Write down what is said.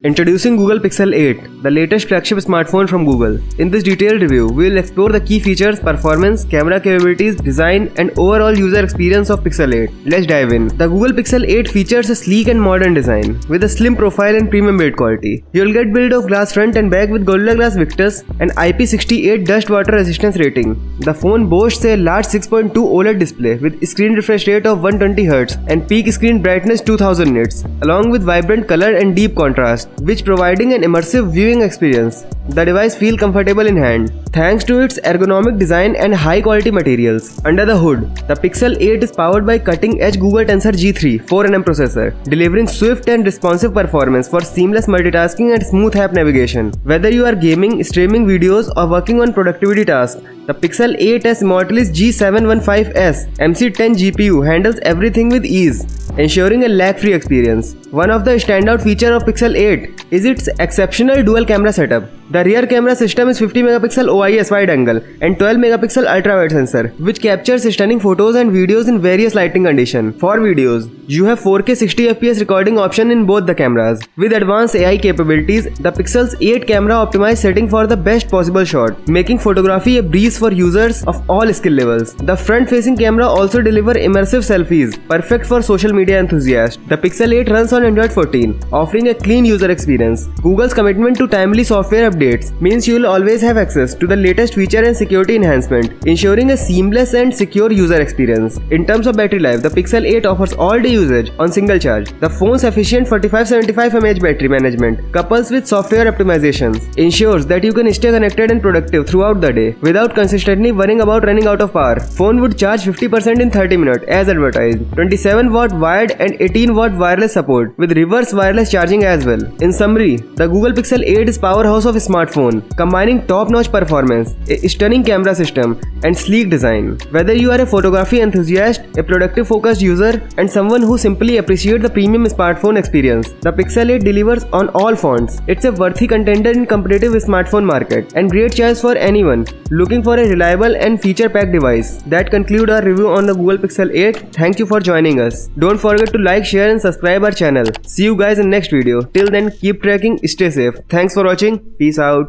Introducing Google Pixel 8, the latest flagship smartphone from Google. In this detailed review, we will explore the key features, performance, camera capabilities, design, and overall user experience of Pixel 8. Let's dive in. The Google Pixel 8 features a sleek and modern design, with a slim profile and premium build quality. You'll get build of glass front and back with Gorilla Glass Victus and IP68 dust water resistance rating. The phone boasts a large 6.2 OLED display with screen refresh rate of 120Hz and peak screen brightness 2000 nits, along with vibrant color and deep contrast, which providing an immersive viewing experience. The device feels comfortable in hand, thanks to its ergonomic design and high-quality materials. Under the hood, the Pixel 8 is powered by cutting-edge Google Tensor G3 4nm processor, delivering swift and responsive performance for seamless multitasking and smooth app navigation. Whether you are gaming, streaming videos, or working on productivity tasks, the Pixel 8's Immortalis G715S MC10 GPU handles everything with ease, ensuring a lag-free experience. One of the standout features of Pixel 8 is its exceptional dual camera setup. The rear camera system is 50MP OIS wide angle and 12MP ultra-wide sensor, which captures stunning photos and videos in various lighting conditions. For videos, you have 4K 60fps recording option in both the cameras. With advanced AI capabilities, the Pixel 8 camera optimized setting for the best possible shot, making photography a breeze for users of all skill levels. The front-facing camera also delivers immersive selfies, perfect for social media enthusiasts. The Pixel 8 runs on Android 14, offering a clean user experience. Google's commitment to timely software updates means you will always have access to the latest feature and security enhancement, ensuring a seamless and secure user experience. In terms of battery life, the Pixel 8 offers all-day usage on single charge. The phone's efficient 4575 mAh battery management, coupled with software optimizations, ensures that you can stay connected and productive throughout the day without consistently worrying about running out of power. Phone would charge 50% in 30 minutes as advertised. 27W wired and 18W wireless support with reverse wireless charging as well. In summary, the Google Pixel 8 is powerhouse of smartphone, combining top-notch performance, a stunning camera system, and sleek design. Whether you are a photography enthusiast, a productive-focused user, and someone who simply appreciates the premium smartphone experience, the Pixel 8 delivers on all fronts. It's a worthy contender in competitive smartphone market and great choice for anyone looking for a reliable and feature-packed device. That concludes our review on the Google Pixel 8. Thank you for joining us. Don't forget to like, share, and subscribe our channel. See you guys in next video. Till then, keep tracking, stay safe. Thanks for watching. Peace out.